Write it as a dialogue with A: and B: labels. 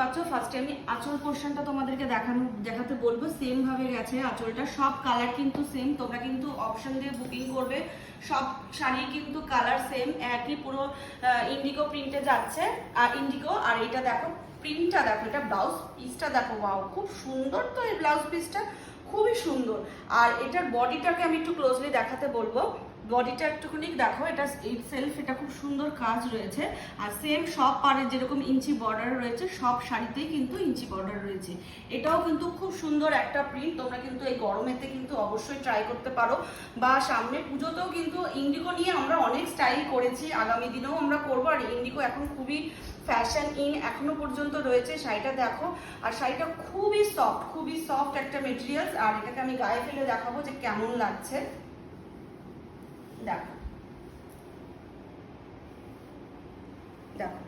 A: পাচ্ছ। ফার্স্টে আমি আঁচল পোর্শনটা তোমাদেরকে দেখাতে বলবো। সেম ভাবে গেছে আঁচলটা, সব কালার কিন্তু সেম। তোমরা কিন্তু অপশন দিয়ে বুকিং করবে, সব শাড়ির কিন্তু কালার সেম, একই পুরো ইন্ডিগো প্রিন্টে যাচ্ছে। আর ইন্ডিগো, আর এটা দেখো প্রিন্টটা দেখো, এটা ব্লাউজ পিসটা দেখো, ওয়াও খুব সুন্দর তো এই ব্লাউজ পিসটা, খুবই সুন্দর। আর এটার বডিটাকে আমি একটু ক্লোজলি দেখাতে বলবো। বডিটা একটুখানি দেখো, এটা সেলফ, এটা খুব সুন্দর কাজ রয়েছে। আর সেম সব পাড়ে যেরকম ইঞ্চি বর্ডার রয়েছে, সব শাড়িতেই কিন্তু ইঞ্চি বর্ডার রয়েছে। এটাও কিন্তু খুব সুন্দর একটা প্রিন্ট। তোমরা কিন্তু এই গরমেতে কিন্তু অবশ্যই ট্রাই করতে পারো, বা সামনে পুজোতেও কিন্তু ইন্ডিগো নিয়ে আমরা অনেক স্টাইল করেছি, আগামী দিনেও আমরা করবো। আর ইন্ডিগো এখন খুবই ফ্যাশন ইন এখনো পর্যন্ত রয়েছে। শাড়িটা দেখো, আর শাড়িটা খুবই সফট একটা মেটেরিয়ালস। আর এটাকে আমি গায়ে ফেলে দেখাবো যে কেমন লাগছে। দেখো দেখো